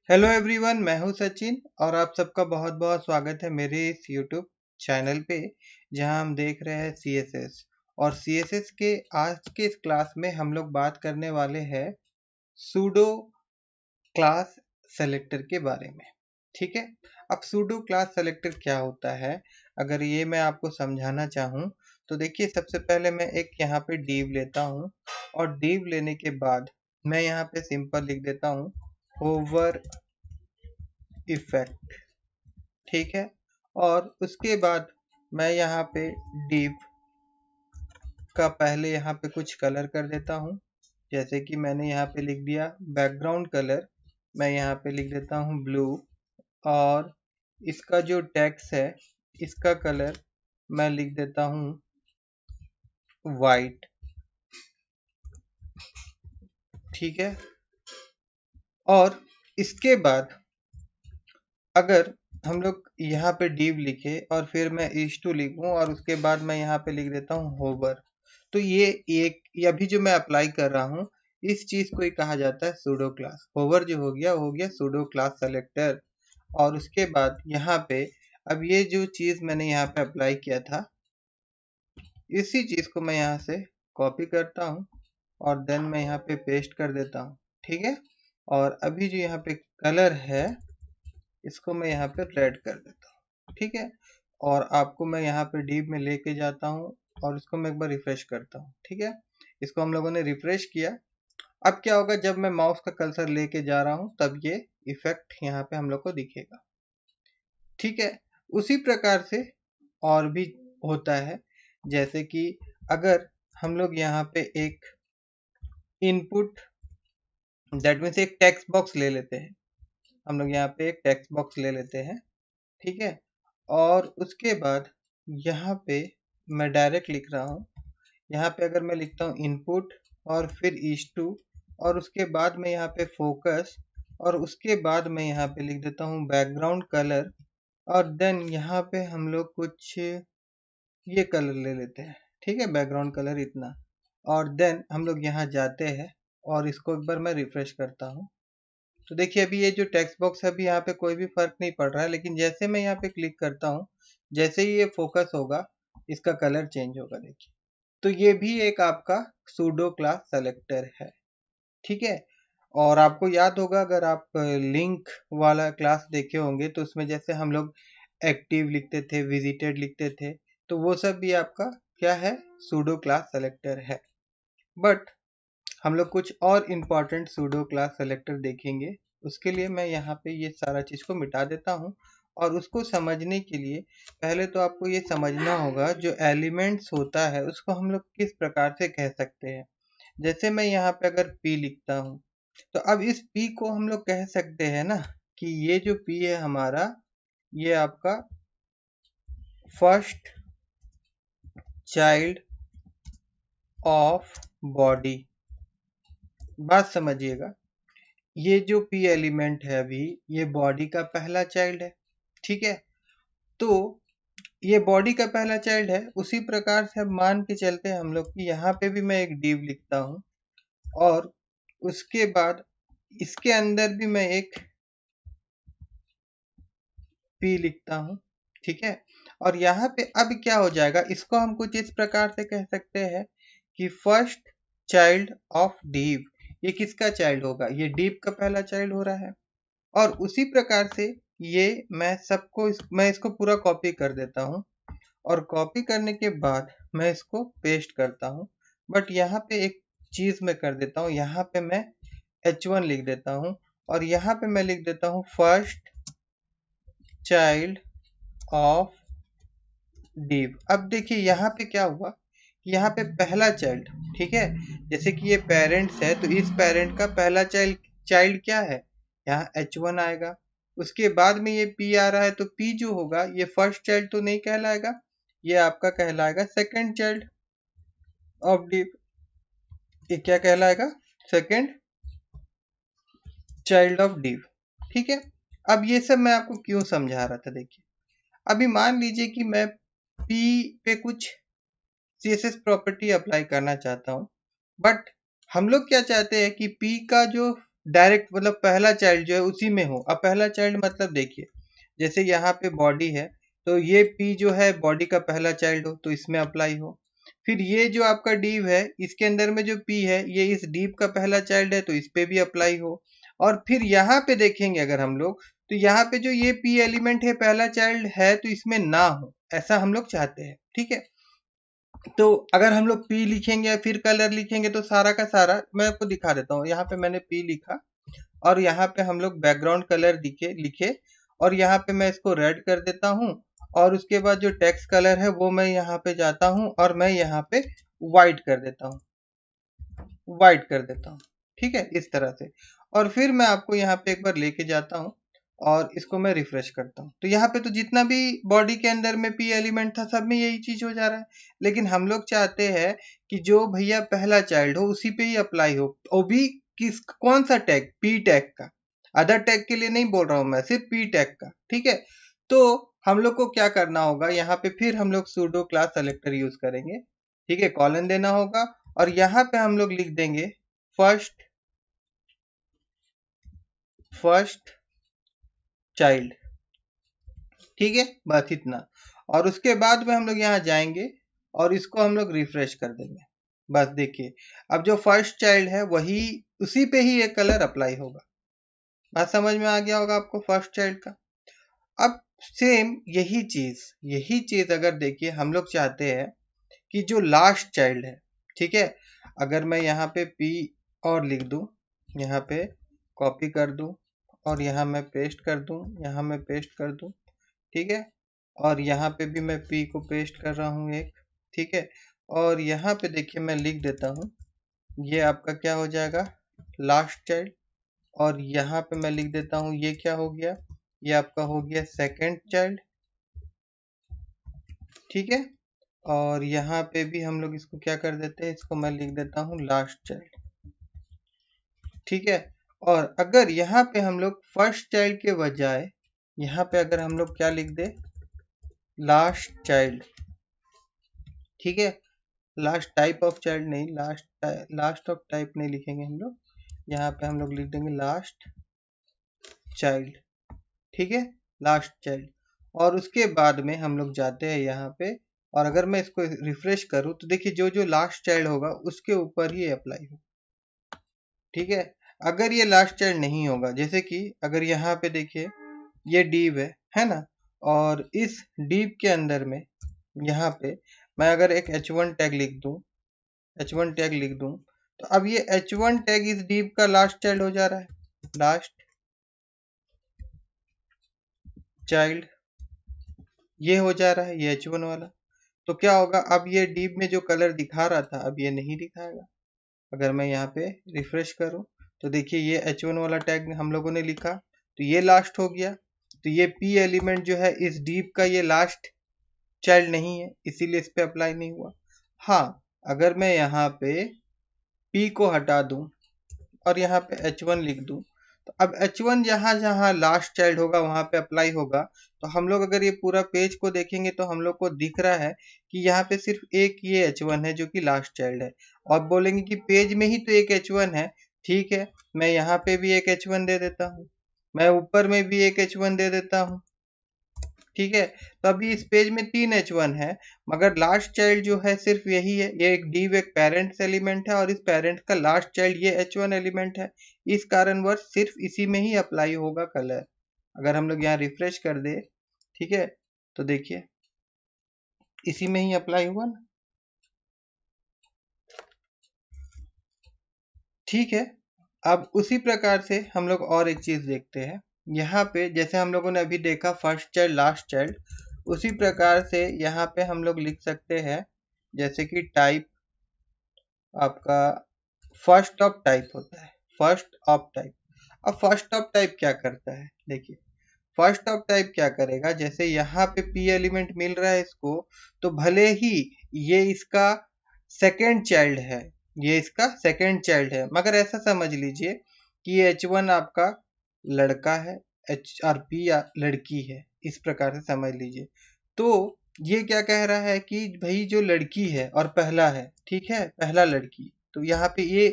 Hello everyone, मैं हूं सचिन और आप सबका बहुत बहुत स्वागत है मेरे इस यूट्यूब चैनल पे जहां हम देख रहे हैं सीएसएस। और सीएसएस के आज के इस क्लास में हम लोग बात करने वाले हैं सूडो क्लास सेलेक्टर के बारे में। ठीक है, अब सूडो क्लास सेलेक्टर क्या होता है, अगर ये मैं आपको समझाना चाहूँ तो देखिए, सबसे पहले मैं एक यहाँ पे div लेता हूँ और div लेने के बाद मैं यहाँ पे सिंपल लिख देता हूँ होवर इफेक्ट। ठीक है, और उसके बाद मैं यहाँ पे div का पहले यहाँ पे कुछ कलर कर देता हूँ। जैसे कि मैंने यहाँ पे लिख दिया बैकग्राउंड कलर, मैं यहाँ पे लिख देता हूँ ब्लू। और इसका जो टेक्स्ट है इसका कलर मैं लिख देता हूँ वाइट। ठीक है, और इसके बाद अगर हम लोग यहाँ पे div लिखे और फिर मैं is2 लिखूं और उसके बाद मैं यहाँ पे लिख देता हूँ होवर, तो ये अभी जो मैं अप्लाई कर रहा हूँ इस चीज को ही कहा जाता है सूडो क्लास। होवर जो हो गया सूडो क्लास सेलेक्टर। और उसके बाद यहाँ पे अब ये जो चीज मैंने यहाँ पे अप्लाई किया था इसी चीज को मैं यहाँ से कॉपी करता हूँ और देन मैं यहाँ पे पेस्ट कर देता हूँ। ठीक है, और अभी जो यहाँ पे कलर है इसको मैं यहाँ पे रेड कर देता हूँ। ठीक है, और आपको मैं यहाँ पे div में लेके जाता हूँ और इसको मैं एक बार रिफ्रेश करता हूँ। ठीक है, इसको हम लोगों ने रिफ्रेश किया। अब क्या होगा, जब मैं माउस का कर्सर लेके जा रहा हूँ तब ये इफेक्ट यहाँ पे हम लोग को दिखेगा। ठीक है, उसी प्रकार से और भी होता है, जैसे कि अगर हम लोग यहाँ पे एक इनपुट दैट मीन्स एक टेक्स्ट बॉक्स ले लेते हैं, हम लोग यहाँ पे एक टेक्स्ट बॉक्स ले लेते हैं। ठीक है, और उसके बाद यहाँ पे मैं डायरेक्ट लिख रहा हूँ, यहाँ पे अगर मैं लिखता हूँ इनपुट और फिर is2 और उसके बाद मैं यहाँ पे फोकस और उसके बाद मैं यहाँ पे लिख देता हूँ बैकग्राउंड कलर और देन यहाँ पे हम लोग कुछ ये कलर ले लेते हैं। ठीक है, बैकग्राउंड कलर इतना, और देन हम लोग यहाँ जाते हैं और इसको एक बार मैं रिफ्रेश करता हूँ। तो देखिए, अभी ये जो टेक्स्ट बॉक्स है अभी यहाँ पे कोई भी फर्क नहीं पड़ रहा है, लेकिन जैसे मैं यहाँ पे क्लिक करता हूँ जैसे ही ये फोकस होगा इसका कलर चेंज होगा। देखिए, तो ये भी एक आपका सूडो क्लास सेलेक्टर है। ठीक है, और आपको याद होगा, अगर आप लिंक वाला क्लास देखे होंगे तो उसमें जैसे हम लोग एक्टिव लिखते थे, विजिटेड लिखते थे, तो वो सब भी आपका क्या है, सूडो क्लास सेलेक्टर है। बट हम लोग कुछ और इम्पोर्टेंट सूडो क्लास सेलेक्टर देखेंगे, उसके लिए मैं यहाँ पे ये सारा चीज को मिटा देता हूँ। और उसको समझने के लिए पहले तो आपको ये समझना होगा जो एलिमेंट्स होता है उसको हम लोग किस प्रकार से कह सकते हैं। जैसे मैं यहाँ पे अगर p लिखता हूँ तो अब इस p को हम लोग कह सकते हैं ना कि ये जो p है हमारा, ये आपका फर्स्ट चाइल्ड ऑफ बॉडी। बात समझिएगा, ये जो p एलिमेंट है अभी ये बॉडी का पहला चाइल्ड है। ठीक है, तो ये बॉडी का पहला चाइल्ड है, उसी प्रकार से अब मान के चलते हैं हम लोग कि यहाँ पे भी मैं एक div लिखता हूँ और उसके बाद इसके अंदर भी मैं एक p लिखता हूँ। ठीक है, और यहाँ पे अब क्या हो जाएगा, इसको हम कुछ इस प्रकार से कह सकते हैं कि फर्स्ट चाइल्ड ऑफ div। ये किसका चाइल्ड होगा, ये div का पहला चाइल्ड हो रहा है। और उसी प्रकार से ये मैं इसको पूरा कॉपी कर देता हूँ और कॉपी करने के बाद मैं इसको पेस्ट करता हूँ। बट यहाँ पे एक चीज मैं कर देता हूँ, यहाँ पे मैं h1 लिख देता हूँ और यहाँ पे मैं लिख देता हूँ फर्स्ट चाइल्ड ऑफ div। अब देखिए यहाँ पे क्या हुआ, यहाँ पे पहला चाइल्ड, ठीक है, जैसे कि ये पेरेंट्स है तो इस पेरेंट का पहला चाइल्ड चाइल्ड क्या है, यहाँ h1 आएगा। उसके बाद में ये p आ रहा है तो p जो होगा ये फर्स्ट चाइल्ड तो नहीं कहलाएगा, ये आपका कहलाएगा सेकंड चाइल्ड ऑफ div। ये क्या कहलाएगा, सेकंड चाइल्ड ऑफ div। ठीक है, अब ये सब मैं आपको क्यों समझा रहा था, देखिए अभी मान लीजिए कि मैं p पे कुछ CSS प्रॉपर्टी अप्लाई करना चाहता हूँ, बट हम लोग क्या चाहते हैं कि p का जो डायरेक्ट मतलब पहला चाइल्ड जो है उसी में हो। अब पहला चाइल्ड मतलब देखिए, जैसे यहाँ पे बॉडी है तो ये पी जो है बॉडी का पहला चाइल्ड हो तो इसमें अप्लाई हो। फिर ये जो आपका डीव है इसके अंदर में जो पी है ये इस डीव का पहला चाइल्ड है तो इस पे भी अप्लाई हो। और फिर यहाँ पे देखेंगे अगर हम लोग तो यहाँ पे जो ये पी एलिमेंट है पहला चाइल्ड है तो इसमें ना हो, ऐसा हम लोग चाहते हैं। ठीक है, तो अगर हम लोग पी लिखेंगे या फिर कलर लिखेंगे तो सारा का सारा मैं आपको दिखा देता हूँ। यहाँ पे मैंने पी लिखा और यहाँ पे हम लोग बैकग्राउंड कलर लिखे और यहाँ पे मैं इसको रेड कर देता हूँ और उसके बाद जो टेक्स्ट कलर है वो मैं यहाँ पे जाता हूँ और मैं यहाँ पे व्हाइट कर देता हूँ, व्हाइट कर देता हूँ। ठीक है, इस तरह से। और फिर मैं आपको यहाँ पे एक बार लेके जाता हूँ और इसको मैं रिफ्रेश करता हूँ तो यहाँ पे तो जितना भी बॉडी के अंदर में पी एलिमेंट था सब में यही चीज हो जा रहा है। लेकिन हम लोग चाहते हैं कि जो भैया पहला चाइल्ड हो उसी पे ही अप्लाई हो, और भी किस कौन सा टैग, पी टैग का। अदर टैग के लिए नहीं बोल रहा हूँ मैं, सिर्फ पी टैग का। ठीक है, तो हम लोग को क्या करना होगा, यहाँ पे फिर हम लोग सूडो क्लास सेलेक्टर यूज करेंगे। ठीक है, कॉलन देना होगा और यहाँ पे हम लोग लिख देंगे फर्स्ट चाइल्ड। ठीक है, बस इतना। और उसके बाद में हम लोग यहाँ जाएंगे और इसको हम लोग रिफ्रेश कर देंगे। बस देखिए, अब जो फर्स्ट चाइल्ड है वही उसी पे ही एक कलर अप्लाई होगा। बात समझ में आ गया होगा आपको फर्स्ट चाइल्ड का। अब सेम यही चीज अगर देखिए हम लोग चाहते हैं कि जो लास्ट चाइल्ड है, ठीक है, अगर मैं यहाँ पे पी और लिख दूं, यहाँ पे कॉपी कर दूं और यहाँ मैं पेस्ट कर दूं, यहाँ मैं पेस्ट कर दूं। ठीक है, और यहाँ पे भी मैं पी को पेस्ट कर रहा हूँ एक। ठीक है, और यहाँ पे देखिए मैं लिख देता हूँ, ये आपका क्या हो जाएगा, लास्ट चाइल्ड। और यहाँ पे मैं लिख देता हूँ ये क्या हो गया, ये आपका हो गया सेकंड चाइल्ड। ठीक है, और यहाँ पे भी हम लोग इसको क्या कर देते हैं, इसको मैं लिख देता हूँ लास्ट चाइल्ड। ठीक है, और अगर यहाँ पे हम लोग फर्स्ट चाइल्ड के बजाय यहाँ पे अगर हम लोग क्या लिख दे, लास्ट चाइल्ड। ठीक है, लास्ट टाइप ऑफ चाइल्ड नहीं, लास्ट ऑफ टाइप नहीं लिखेंगे हम लोग, यहाँ पे हम लोग लिख देंगे लास्ट चाइल्ड। ठीक है, लास्ट चाइल्ड। और उसके बाद में हम लोग जाते हैं यहाँ पे और अगर मैं इसको रिफ्रेश करूँ तो देखिए जो जो लास्ट चाइल्ड होगा उसके ऊपर ही अप्लाई होगा। ठीक है, अगर ये लास्ट चाइल्ड नहीं होगा, जैसे कि अगर यहाँ पे देखिए ये डीव है ना, और इस डीव के अंदर में यहाँ पे मैं अगर एक h1 टैग लिख दूं, h1 टैग लिख दूं तो अब ये h1 टैग इस डीव का लास्ट चाइल्ड हो जा रहा है, लास्ट चाइल्ड ये हो जा रहा है, ये h1 वाला। तो क्या होगा, अब ये डीप में जो कलर दिखा रहा था अब ये नहीं दिखाएगा। अगर मैं यहाँ पे रिफ्रेश करूं तो देखिए ये h1 वाला टैग हम लोगों ने लिखा तो ये लास्ट हो गया। तो ये p एलिमेंट जो है इस डीप का ये लास्ट चाइल्ड नहीं है, इसीलिए इस पे अप्लाई नहीं हुआ। हाँ, अगर मैं यहाँ पे p को हटा दूं और यहाँ पे h1 लिख दूं तो अब h1 जहां जहां लास्ट चाइल्ड होगा वहां पे अप्लाई होगा। तो हम लोग अगर ये पूरा पेज को देखेंगे तो हम लोग को दिख रहा है कि यहाँ पे सिर्फ एक ये h1 है जो कि लास्ट चाइल्ड है। और बोलेंगे कि पेज में ही तो एक h1 है। ठीक है, मैं यहाँ पे भी एक h1 दे देता हूँ, मैं ऊपर में भी एक h1 दे देता हूँ। ठीक है, तो अभी इस पेज में 3 h1 है, मगर लास्ट चाइल्ड जो है सिर्फ यही है। ये एक div एक पेरेंट्स एलिमेंट है और इस पेरेंट का लास्ट चाइल्ड ये h1 एलिमेंट है। इस कारणवश सिर्फ इसी में ही अप्लाई होगा कलर। अगर हम लोग यहाँ रिफ्रेश कर दे, ठीक है, तो देखिए इसी में ही अप्लाई हुआ ना। ठीक है, अब उसी प्रकार से हम लोग और एक चीज देखते हैं। यहाँ पे जैसे हम लोगों ने अभी देखा फर्स्ट चाइल्ड लास्ट चाइल्ड, उसी प्रकार से यहाँ पे हम लोग लिख सकते हैं जैसे कि टाइप आपका फर्स्ट ऑफ टाइप होता है, फर्स्ट ऑफ टाइप। अब फर्स्ट ऑफ टाइप क्या करता है, देखिए फर्स्ट ऑफ टाइप क्या करेगा, जैसे यहाँ पे पी एलिमेंट मिल रहा है इसको, तो भले ही ये इसका सेकेंड चाइल्ड है, ये इसका सेकेंड चाइल्ड है, मगर ऐसा समझ लीजिए कि ये h1 आपका लड़का है, एच और पी लड़की है, इस प्रकार से समझ लीजिए। तो ये क्या कह रहा है कि भाई जो लड़की है और पहला है, ठीक है, पहला लड़की, तो यहाँ पे ये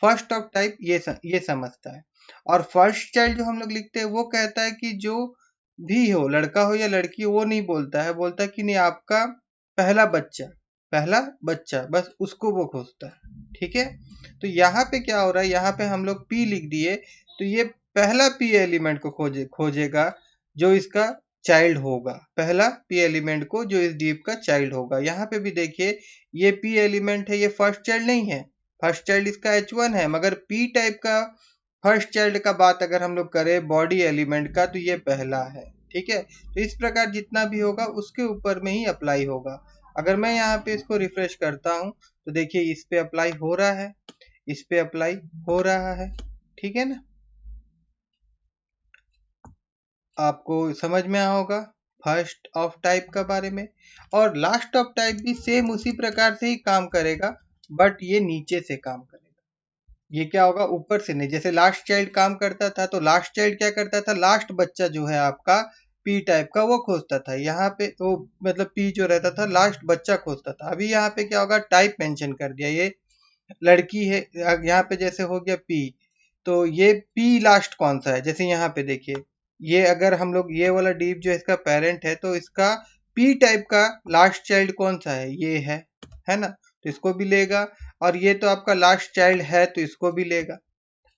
फर्स्ट ऑफ टाइप ये समझता है। और फर्स्ट चाइल्ड जो हम लोग लिखते हैं वो कहता है कि जो भी हो, लड़का हो या लड़की, वो नहीं बोलता है, बोलता है कि नहीं आपका पहला बच्चा बस उसको वो खोजता है। ठीक है, तो यहाँ पे क्या हो रहा है, यहाँ पे हम लोग P लिख दिए, तो ये पहला P एलिमेंट को खोजेगा जो इसका चाइल्ड होगा, पहला P एलिमेंट को जो इस डीप का चाइल्ड होगा। यहाँ पे भी देखिए ये P एलिमेंट है, ये फर्स्ट चाइल्ड नहीं है, फर्स्ट चाइल्ड इसका H1 है, मगर P टाइप का फर्स्ट चाइल्ड का बात अगर हम लोग करें बॉडी एलिमेंट का, तो ये पहला है। ठीक है, तो इस प्रकार जितना भी होगा उसके ऊपर में ही अप्लाई होगा। अगर मैं यहाँ पे इसको रिफ्रेश करता हूँ तो देखिए इस पे अप्लाई हो रहा है, इस पे अप्लाई हो रहा है। ठीक है ना, आपको समझ में आया होगा फर्स्ट ऑफ टाइप का बारे में। और लास्ट ऑफ टाइप भी सेम उसी प्रकार से ही काम करेगा, बट ये नीचे से काम करेगा। ये क्या होगा, ऊपर से नहीं। जैसे लास्ट चाइल्ड काम करता था, तो लास्ट चाइल्ड क्या करता था, लास्ट बच्चा जो है आपका P टाइप का वो खोजता था। यहाँ पे वो मतलब P जो रहता था लास्ट बच्चा खोजता था। अभी यहाँ पे क्या होगा, टाइप मेंशन कर दिया, ये लड़की है, यहाँ पे जैसे हो गया P, तो ये P लास्ट कौन सा है, जैसे यहाँ पे देखिए, ये अगर हम लोग ये वाला डीप जो इसका पेरेंट है, तो इसका P टाइप का लास्ट चाइल्ड कौन सा है, ये है ना, तो इसको भी लेगा। और ये तो आपका लास्ट चाइल्ड है, तो इसको भी लेगा।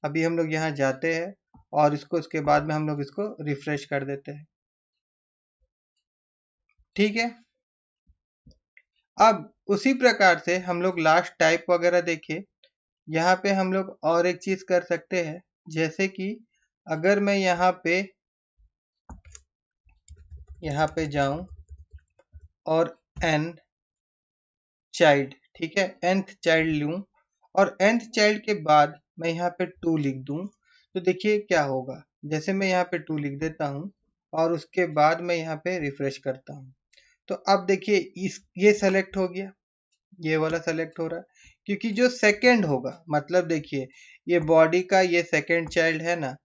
अभी हम लोग यहाँ जाते हैं और इसको, उसके बाद में हम लोग इसको रिफ्रेश कर देते हैं। ठीक है, अब उसी प्रकार से हम लोग लास्ट टाइप वगैरह देखिए। यहाँ पे हम लोग और एक चीज कर सकते हैं, जैसे कि अगर मैं यहाँ पे जाऊं और n चाइल्ड, ठीक है, nth चाइल्ड लूं और nth चाइल्ड के बाद मैं यहाँ पे 2 लिख दूं, तो देखिए क्या होगा। जैसे मैं यहाँ पे 2 लिख देता हूँ और उसके बाद मैं यहाँ पे रिफ्रेश करता हूँ, तो अब देखिए ये सेलेक्ट हो गया, ये वाला सेलेक्ट हो रहा है, क्योंकि जो सेकंड होगा, मतलब देखिए ये बॉडी का ये सेकंड चाइल्ड है ना,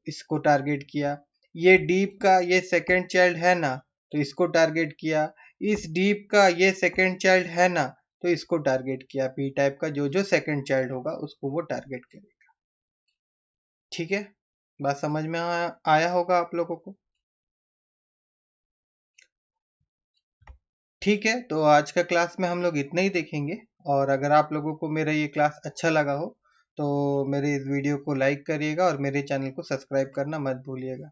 इसको टारगेट किया। ये डीप का ये सेकंड चाइल्ड है ना, तो इसको टारगेट किया। इस डीप का ये सेकंड चाइल्ड है ना, तो इसको टारगेट किया। P टाइप का जो जो सेकंड चाइल्ड होगा उसको वो टारगेट करेगा। ठीक है, बात समझ में आया होगा आप लोगों को। ठीक है, तो आज का क्लास में हम लोग इतना ही देखेंगे। और अगर आप लोगों को मेरा ये क्लास अच्छा लगा हो तो मेरे इस वीडियो को लाइक करिएगा और मेरे चैनल को सब्सक्राइब करना मत भूलिएगा।